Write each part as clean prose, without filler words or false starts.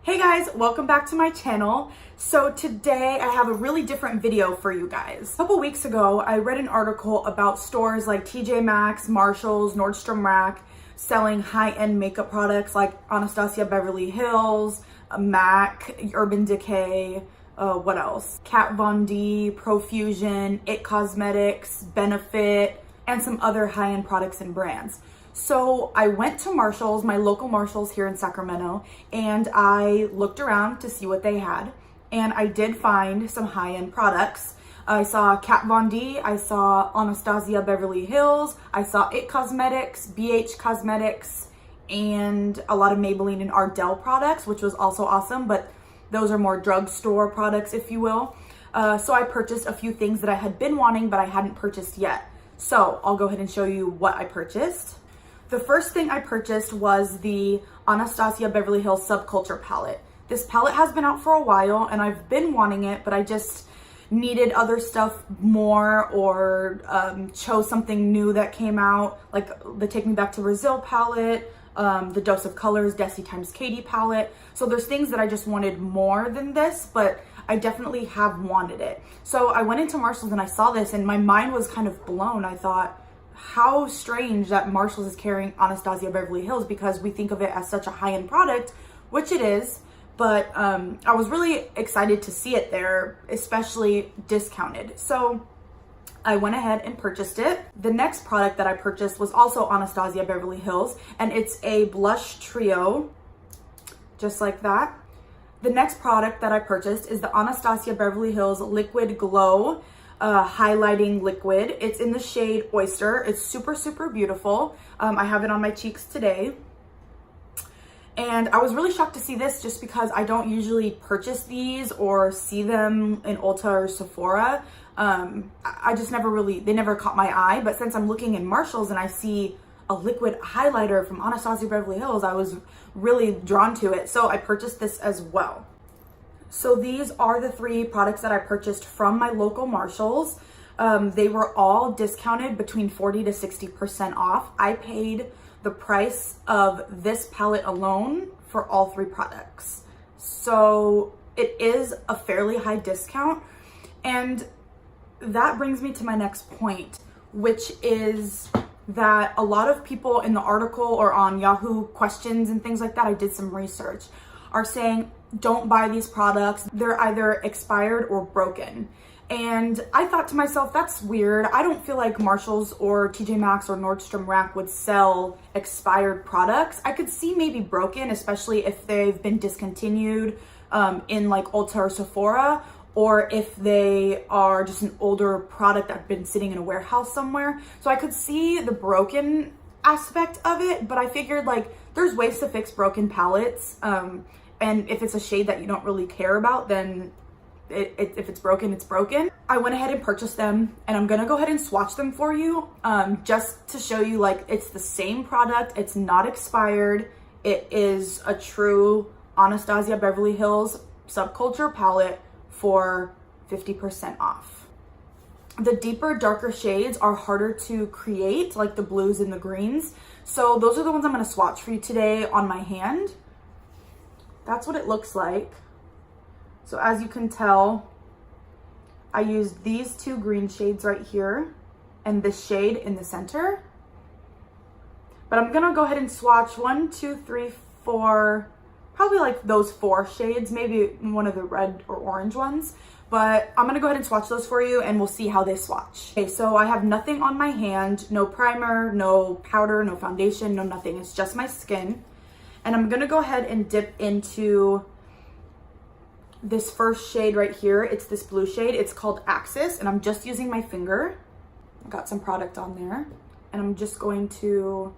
Hey guys, welcome back to my channel. So today I have a really different video for you guys. A couple weeks ago, I read an article about stores like TJ Maxx, Marshalls, Nordstrom Rack selling high-end makeup products like Anastasia, Beverly Hills, MAC, Urban Decay, what else? Kat Von D, Profusion, It Cosmetics, Benefit, and some other high-end products and brands. So I went to Marshalls, my local Marshalls here in Sacramento, and I looked around to see what they had. And I did find some high-end products. I saw Kat Von D, I saw Anastasia Beverly Hills, I saw It Cosmetics, BH Cosmetics, and a lot of Maybelline and Ardell products, which was also awesome, but those are more drugstore products, if you will. So I purchased a few things that I had been wanting, but I hadn't purchased yet. So I'll go ahead and show you what I purchased. The first thing I purchased was the Anastasia Beverly Hills Subculture palette. This palette has been out for a while and I've been wanting it, but I just needed other stuff more or chose something new that came out, like the Take Me Back to Brazil palette, the Dose of Colors Desi x Katie palette. So there's things that I just wanted more than this, but I definitely have wanted it. So I went into Marshalls and I saw this and my mind was kind of blown. I thought, how strange that Marshalls is carrying Anastasia Beverly Hills, because we think of it as such a high-end product, which it is, but I was really excited to see it there, especially discounted. So I went ahead and purchased it. The next product that I purchased was also Anastasia Beverly Hills, and it's a blush trio, just like that. The next product that I purchased is the Anastasia Beverly Hills Liquid Glow highlighting liquid. It's in the shade Oyster. It's super, super beautiful. I have it on my cheeks today. And I was really shocked to see this just because I don't usually purchase these or see them in Ulta or Sephora. I just they never caught my eye. But since I'm looking in Marshalls and I see a liquid highlighter from Anastasia Beverly Hills, I was really drawn to it. So I purchased this as well. So these are the three products that I purchased from my local Marshalls. They were all discounted between 40 to 60% off. I paid the price of this palette alone for all three products. So it is a fairly high discount. And that brings me to my next point, which is that a lot of people in the article or on Yahoo questions and things like that, I did some research, are saying, don't buy these products. They're either expired or broken. And I thought to myself, that's weird. I don't feel like Marshalls or TJ Maxx or Nordstrom Rack would sell expired products. I could see maybe broken, especially if they've been discontinued in like Ulta or Sephora, or if they are just an older product that's been sitting in a warehouse somewhere. So I could see the broken aspect of it, but I figured like there's ways to fix broken palettes. And if it's a shade that you don't really care about, then if it's broken, it's broken. I went ahead and purchased them, and I'm gonna go ahead and swatch them for you just to show you like it's the same product. It's not expired. It is a true Anastasia Beverly Hills Subculture palette for 50% off. The deeper, darker shades are harder to create, like the blues and the greens. So those are the ones I'm gonna swatch for you today on my hand. That's what it looks like. So as you can tell, I used these two green shades right here and this shade in the center. But I'm gonna go ahead and swatch 1, 2, 3, 4, probably like those 4 shades, maybe one of the red or orange ones. But I'm gonna go ahead and swatch those for you and we'll see how they swatch. Okay, so I have nothing on my hand, no primer, no powder, no foundation, no nothing. It's just my skin. And I'm gonna go ahead and dip into this first shade right here. It's this blue shade. It's called Axis, and I'm just using my finger. I got some product on there, and I'm just going to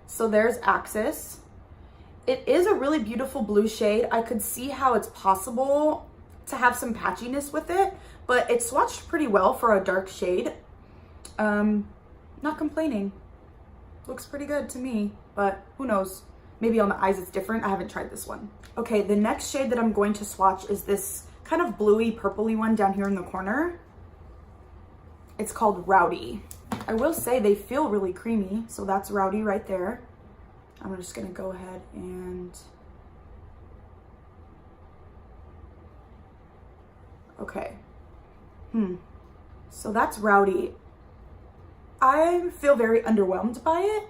so there's Axis. It is a really beautiful blue shade. I could see how it's possible to have some patchiness with it, but it swatched pretty well for a dark shade. Not complaining. Looks pretty good to me, but who knows? Maybe on the eyes it's different. I haven't tried this one. Okay, the next shade that I'm going to swatch is this kind of bluey purpley one down here in the corner. It's called Rowdy. I will say they feel really creamy, so that's Rowdy right there. I'm just gonna go ahead and... Okay. So that's Rowdy. I feel very underwhelmed by it,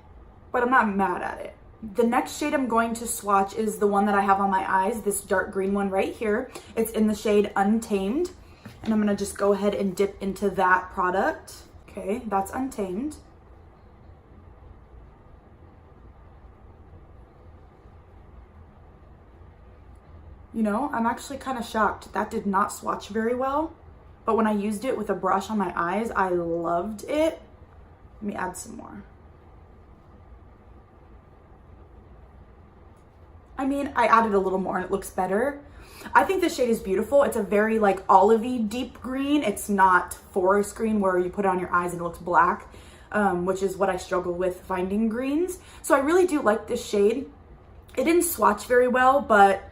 but I'm not mad at it. The next shade I'm going to swatch is the one that I have on my eyes, this dark green one right here. It's in the shade Untamed, and I'm gonna just go ahead and dip into that product. Okay, that's Untamed. You know, I'm actually kind of shocked. That did not swatch very well, but when I used it with a brush on my eyes, I loved it. Let me add some more. I mean, I added a little more and it looks better. I think this shade is beautiful. It's a very like olivey deep green. It's not forest green where you put it on your eyes and it looks black, which is what I struggle with finding greens. So I really do like this shade. It didn't swatch very well, but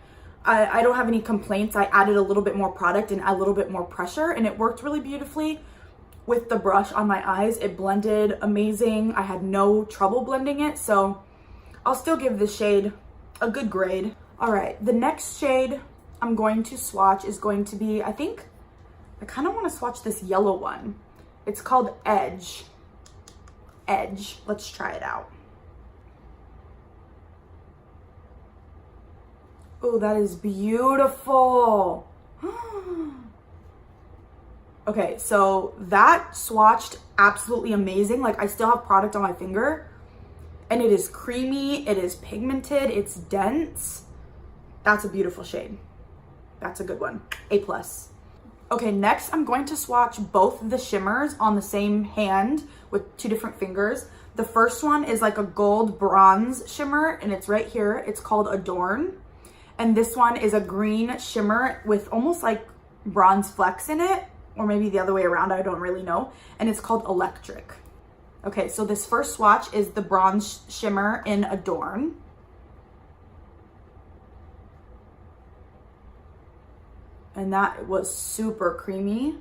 I don't have any complaints. I added a little bit more product and a little bit more pressure, and it worked really beautifully with the brush on my eyes. It blended amazing. I had no trouble blending it, so I'll still give this shade a good grade. All right, the next shade I'm going to swatch is going to be, I think, I kind of want to swatch this yellow one. It's called Edge. Edge. Let's try it out. Oh, that is beautiful. Okay, so that swatched absolutely amazing. Like, I still have product on my finger, and it is creamy, it is pigmented, it's dense. That's a beautiful shade. That's a good one. A+. Okay, next I'm going to swatch both the shimmers on the same hand with 2 different fingers. The first one is like a gold bronze shimmer, and it's right here. It's called Adorn. And this one is a green shimmer with almost like bronze flecks in it, or maybe the other way around, I don't really know. And it's called Electric. Okay, so this first swatch is the bronze shimmer in Adorn. And that was super creamy.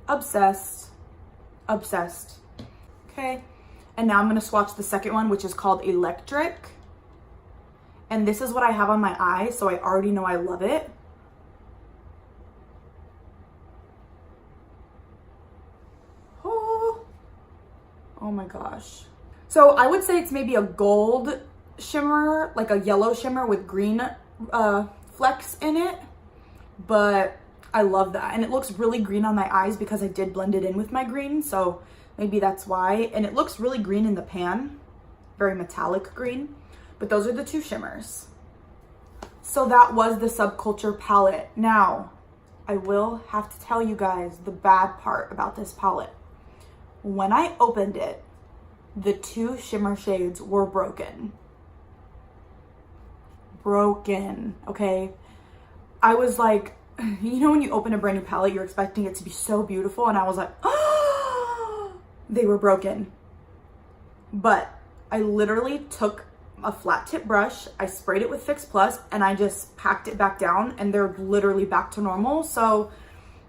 Obsessed. Obsessed. Okay, and now I'm gonna swatch the second one, which is called Electric. And this is what I have on my eye, so I already know I love it. Oh my gosh. So I would say it's maybe a gold shimmer, like a yellow shimmer with green flecks in it, but I love that. And it looks really green on my eyes because I did blend it in with my green, so maybe that's why. And it looks really green in the pan, very metallic green, but those are the 2 shimmers. So that was the Subculture palette. Now, I will have to tell you guys the bad part about this palette. When I opened it, the 2 shimmer shades were broken. Broken, okay? I was like, you know when you open a brand new palette, you're expecting it to be so beautiful, and I was like, oh, they were broken. But I literally took a flat tip brush, I sprayed it with Fix Plus, and I just packed it back down, and they're literally back to normal. So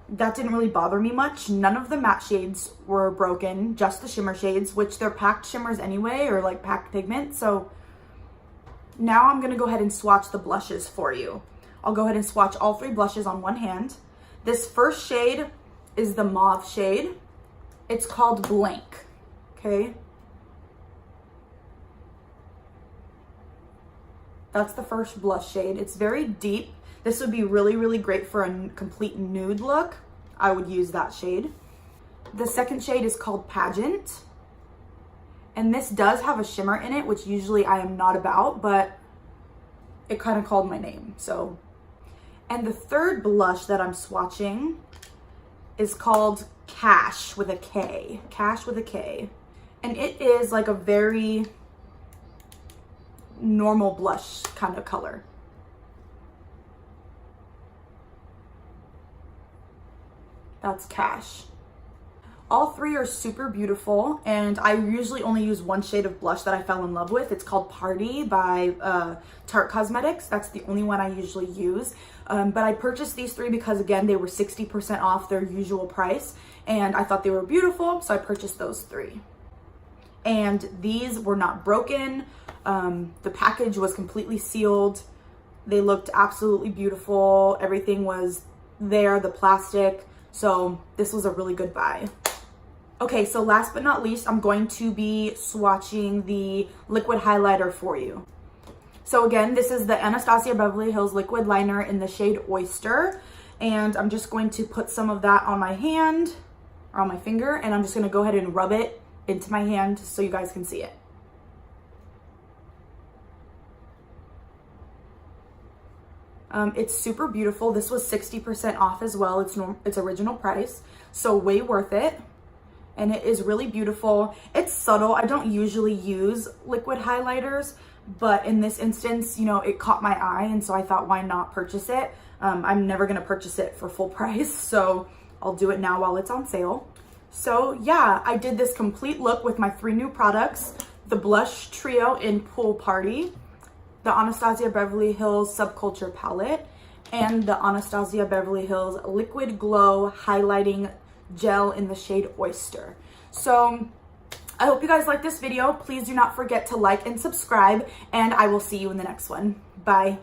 that didn't really bother me much. None of the matte shades were broken, just the shimmer shades, which they're packed shimmers anyway, or like packed pigment. So now I'm gonna go ahead and swatch the blushes for you. I'll go ahead and swatch all 3 blushes on one hand. This first shade is the mauve shade. It's called Blank, okay? That's the first blush shade. It's very deep. This would be really, really great for a complete nude look. I would use that shade. The second shade is called Pageant. And this does have a shimmer in it, which usually I am not about, but it kind of called my name, so. And the third blush that I'm swatching is called Cash with a K. Cash with a K. And it is like a very normal blush kind of color. That's Cash. All three are super beautiful, and I usually only use one shade of blush that I fell in love with. It's called Party by Tarte Cosmetics. That's the only one I usually use. But I purchased these three because, again, they were 60% off their usual price, and I thought they were beautiful, so I purchased those three. And these were not broken. The package was completely sealed. They looked absolutely beautiful. Everything was there, the plastic. So this was a really good buy. Okay, so last but not least, I'm going to be swatching the liquid highlighter for you. So again, this is the Anastasia Beverly Hills liquid liner in the shade Oyster. And I'm just going to put some of that on my hand, or on my finger, and I'm just gonna go ahead and rub it into my hand so you guys can see it. It's super beautiful. This was 60% off as well. It's original price, so way worth it. And it is really beautiful. It's subtle. I don't usually use liquid highlighters, but in this instance, you know, it caught my eye, and so I thought, why not purchase it? I'm never gonna purchase it for full price, so I'll do it now while it's on sale. So yeah, I did this complete look with my 3 new products: the blush trio in Pool Party, the Anastasia Beverly Hills Subculture palette, and the Anastasia Beverly Hills Liquid Glow Highlighting Gel in the shade Oyster. So I hope you guys like this video. Please do not forget to like and subscribe, and I will see you in the next one. Bye.